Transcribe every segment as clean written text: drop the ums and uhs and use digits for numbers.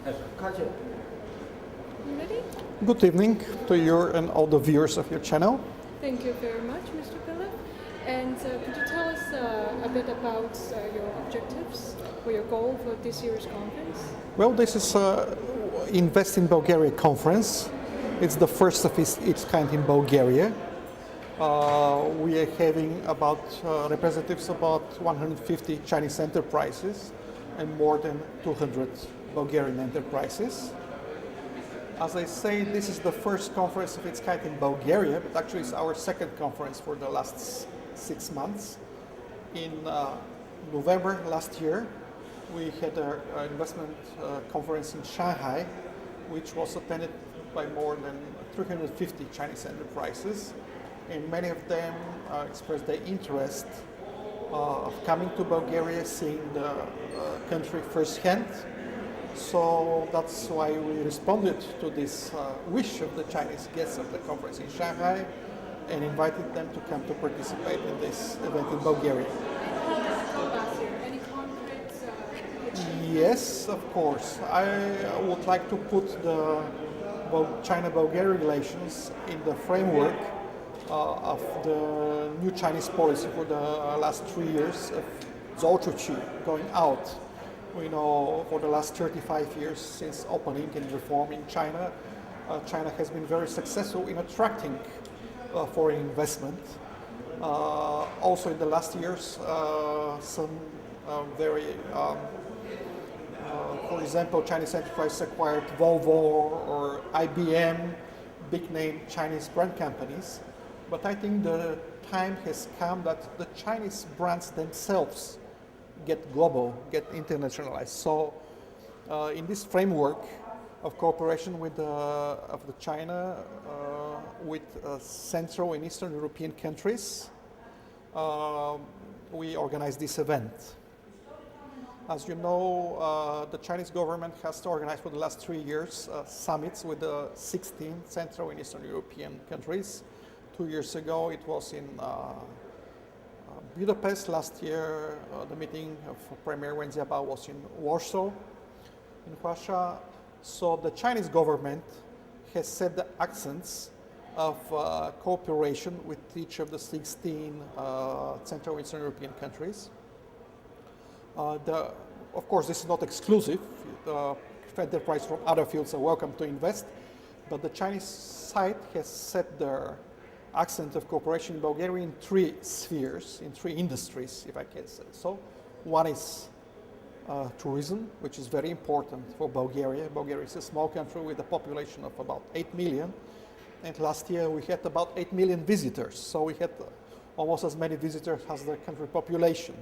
Ready? Good evening to you and all the viewers of your channel. Thank you very much, Mr. Belef. And could you tell us a bit about your objectives or your goal for this year's conference? Well, this is Invest in Bulgaria conference. It's the first of its kind in Bulgaria. We are having about representatives about 150 Chinese enterprises and more than 200 Bulgarian enterprises. As I say, this is the first conference of its kind in Bulgaria, but actually it's our second conference for the last 6 months. In November last year, we had an investment conference in Shanghai, which was attended by more than 350 Chinese enterprises, and many of them expressed their interest of coming to Bulgaria, seeing the country firsthand. So that's why we responded to this wish of the Chinese guests of the conference in Shanghai and invited them to come to participate in this event in Bulgaria. Any concrete Yes, of course. I would like to put the China-Bulgaria relations in the framework of the new Chinese policy for the last 3 years of Zhouchuqi going out. We know for the last 35 years since opening and reforming China, China has been very successful in attracting foreign investment. Also in the last years, some for example, Chinese enterprises acquired Volvo or IBM, big name Chinese brand companies. But I think the time has come that the Chinese brands themselves get global, get internationalized. So in this framework of cooperation with China, with Central and Eastern European countries, we organized this event. As you know, the Chinese government has organized for the last 3 years summits with the 16 Central and Eastern European countries. 2 years ago it was in Budapest. Last year the meeting of Premier Wen Jiabao was in Warsaw, in Russia. So the Chinese government has set the accents of cooperation with each of the 16 Central and Eastern European countries. Of course, this is not exclusive. Enterprises from other fields are welcome to invest, but the Chinese side has set their accent of cooperation in Bulgaria in 3 spheres, in 3 industries, if I can say so. One is tourism, which is very important for Bulgaria. Bulgaria is a small country with a population of about 8 million, and last year we had about 8 million visitors, so we had almost as many visitors as the country population.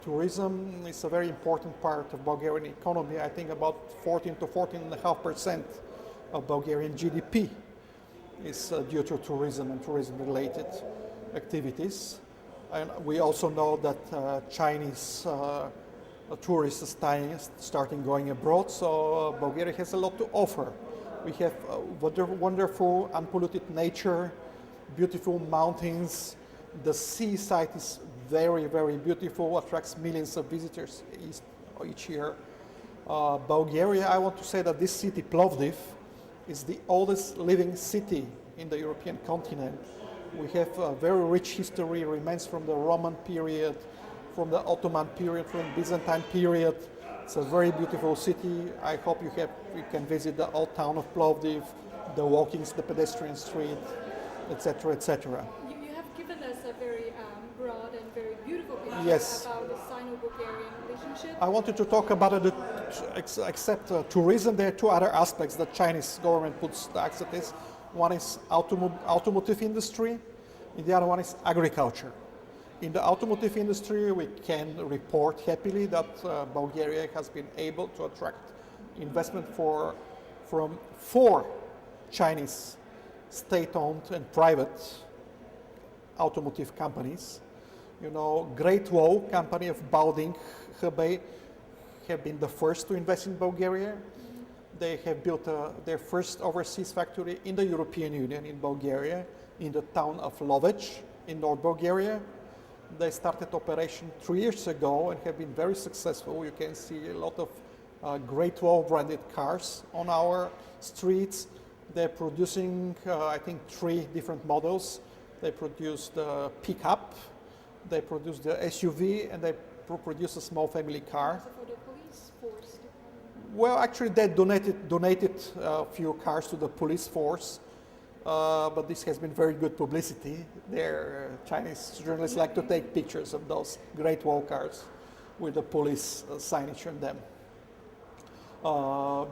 Tourism is a very important part of Bulgarian economy. I think about 14 to 14.5% of Bulgarian GDP is due to tourism and tourism-related activities. And we also know that Chinese tourists are starting going abroad, so Bulgaria has a lot to offer. We have wonderful, unpolluted nature, beautiful mountains. The seaside is very, very beautiful, attracts millions of visitors each year. Bulgaria, I want to say that this city, Plovdiv, is the oldest living city in the European continent. We have a very rich history, remains from the Roman period, from the Ottoman period, from the Byzantine period. It's a very beautiful city. I hope you can visit the old town of Plovdiv, the walkings, the pedestrian street, etc., etc. You have given us a very broad and very beautiful picture about the Sino-Bulgarian relationship. I wanted to talk about it, except tourism. There are 2 other aspects that Chinese government puts the accent is. One is automotive industry, and the other one is agriculture. In the automotive industry, we can report happily that Bulgaria has been able to attract investment from 4 Chinese state-owned and private automotive companies. You know, Great Wall company of Baoding, Hebei, have been the first to invest in Bulgaria. They have built their first overseas factory in the European Union in Bulgaria, in the town of Lovech in North Bulgaria. They started operation 3 years ago and have been very successful. You can see a lot of Great Wall branded cars on our streets. They're producing, I think, 3 different models. They produce the pickup, they produce the SUV, and they produce a small family car. So for the police force department? Well, actually, they donated a few cars to the police force, but this has been very good publicity. Their Chinese journalists like to take pictures of those Great Wall cars with the police signage on them.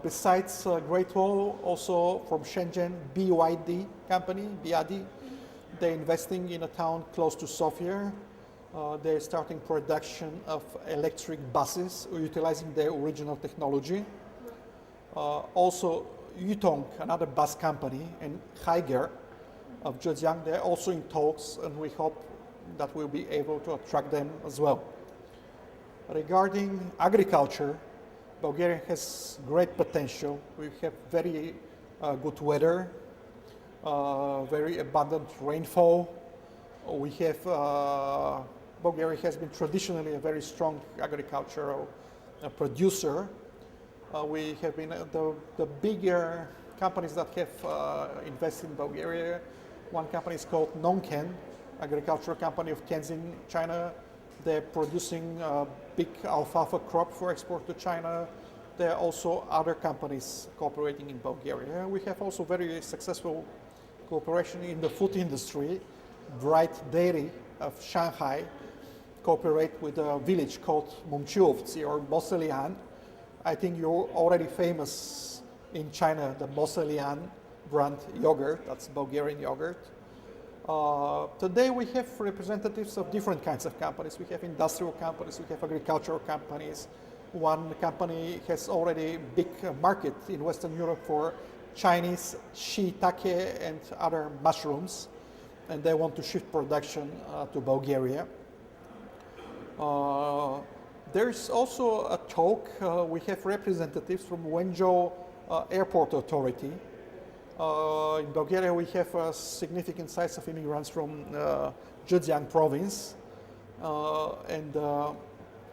Besides Great Wall, also from Shenzhen, BYD company, BYD, they're investing in a town close to Sofia. They're starting production of electric buses utilizing their original technology. Also, Yutong, another bus company, and Haiger of Zhejiang, they're also in talks, and we hope that we'll be able to attract them as well. Regarding agriculture, Bulgaria has great potential. We have very good weather, very abundant rainfall. We have, Bulgaria has been traditionally a very strong agricultural producer. We have been the bigger companies that have invested in Bulgaria. One company is called Nongken, agricultural company of Tianjin, China. They're producing a big alfalfa crop for export to China. There are also other companies cooperating in Bulgaria. We have also very successful cooperation in the food industry. Bright Dairy of Shanghai cooperate with a village called Mumchiovci or Moselian. I think you're already famous in China, the Moselian brand yogurt, that's Bulgarian yogurt. Today we have representatives of different kinds of companies. We have industrial companies, we have agricultural companies. One company has already big market in Western Europe for Chinese shiitake and other mushrooms, and they want to shift production to Bulgaria. There's also a talk, we have representatives from Guangdong Airport Authority. In Bulgaria, we have a significant size of immigrants from Zhejiang province and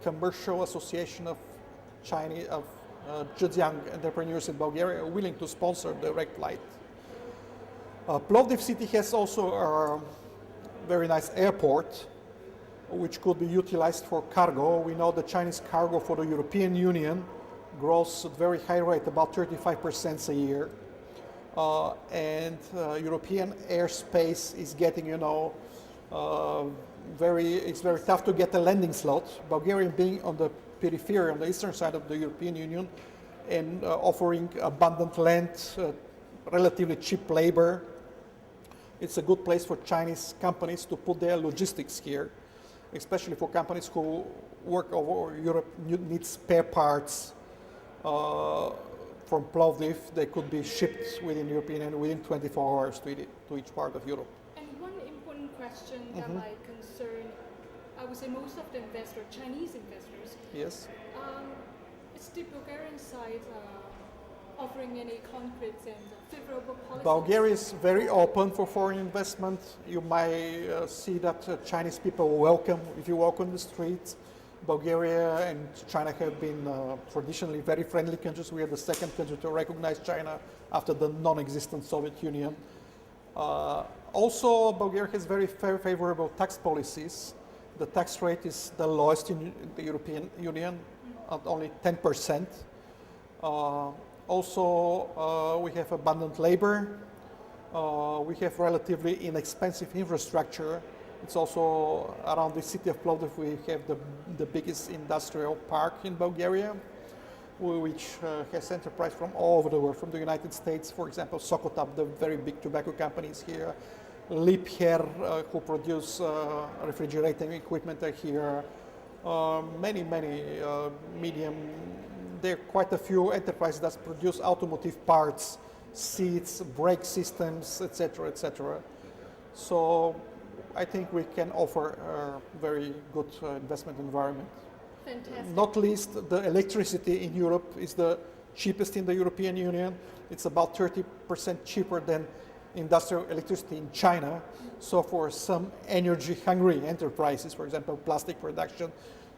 Commercial Association of Chinese Zhejiang entrepreneurs in Bulgaria are willing to sponsor direct flight. Plovdiv city has also a very nice airport, which could be utilized for cargo. We know the Chinese cargo for the European Union grows at very high rate, about 35% a year. And European airspace is getting, it's very tough to get a landing slot. Bulgaria being on the periphery, on the eastern side of the European Union, and offering abundant land, relatively cheap labor. It's a good place for Chinese companies to put their logistics here, especially for companies who work over Europe, need spare parts. From Plowdiv, they could be shipped within European and within 24 hours to each part of Europe. And one important question that might concern, I would say most of the investors, Chinese investors. Yes. Is the Bulgarian side offering any concrete and favorable policies? Bulgaria is very open for foreign investment. You might see that Chinese people welcome, if you walk on the streets. Bulgaria and China have been traditionally very friendly countries. We are the second country to recognize China after the non-existent Soviet Union. Also, Bulgaria has very favorable tax policies. The tax rate is the lowest in the European Union, at only 10%. Also, we have abundant labor. We have relatively inexpensive infrastructure. It's also around the city of Plowdiv we have the biggest industrial park in Bulgaria, which has enterprise from all over the world, from the United States, for example, Sokotap, the very big tobacco companies here, Liebherr, who produce refrigerating equipment are here, many medium, there are quite a few enterprises that produce automotive parts, seats, brake systems, etc., etc. So I think we can offer a very good investment environment. Fantastic. Not least, the electricity in Europe is the cheapest in the European Union. It's about 30% cheaper than industrial electricity in China. So for some energy-hungry enterprises, for example, plastic production,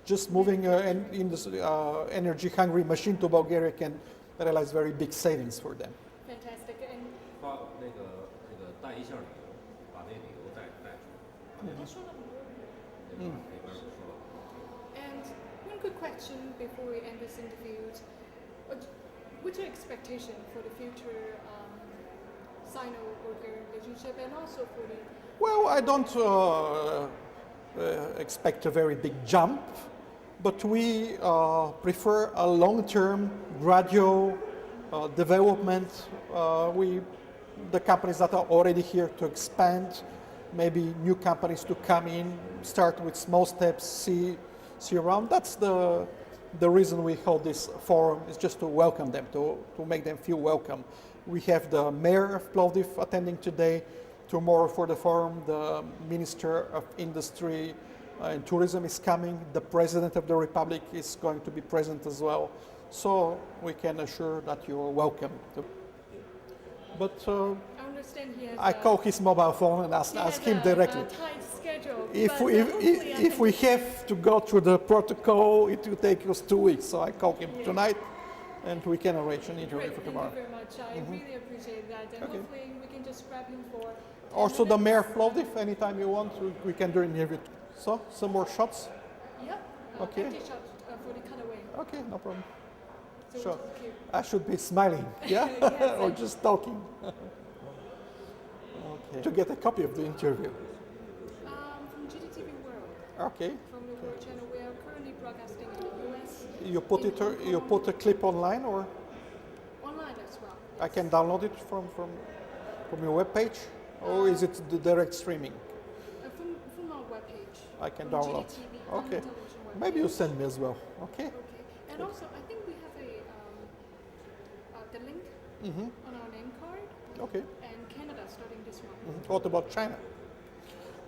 just moving in this energy-hungry machine to Bulgaria can realize very big savings for them. Fantastic. And 发那个带一下旅游，把那旅游带出来，那边说了。And one quick question before we end this interview. What's your expectation for the future Sino-Bulgarian relationship and also for the... Well, I don't expect a very big jump, but we prefer a long-term, gradual development. The companies that are already here to expand, maybe new companies to come in, start with small steps, see around. That's the reason we hold this forum, is just to welcome them, to make them feel welcome. We have the mayor of Plovdiv attending today. Tomorrow for the forum, the Minister of Industry and Tourism is coming. The President of the Republic is going to be present as well. So we can assure that you're welcome. But I understand he has I call his mobile phone and ask him directly. A tight schedule, If we have to go through the protocol, it will take us 2 weeks. So I call him tonight, and we can arrange an interview for tomorrow. Thank you very much. I really appreciate that, and hopefully we can just grab him for 10 Also, the minutes. mayor of Plovdiv, anytime you want, we can do an interview. So, some more shots? Yep. Okay. Empty shot for the cutaway. Okay, no problem. So Sure. thank you. I should be smiling, yeah? Yes, Or just talking. Okay. To get a copy of the interview. From GDTV World, Okay. from the World Channel, we are currently broadcasting in the US. You put a clip online, or Online as well. I can download it from your webpage, or is it the direct streaming? From our webpage. I can from download. GDTV, Okay. television webpage. Maybe you send me as well. Okay. Okay. And also, I think we have the link on our name card, Okay. and Canada starting this month. What about China?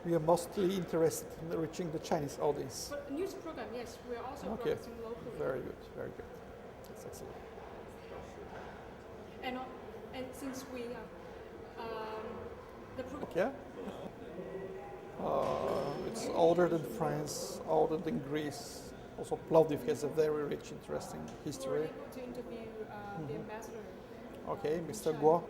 We are mostly interested in reaching the Chinese audience. But news program, yes, we are also Okay. broadcasting locally. Very good. Very good. That's excellent. And since we the program. Yeah. It's older than France, older than Greece. Also, Plovdiv has a very rich, interesting We were history. able to interview the ambassador. Okay, Mr. Guo.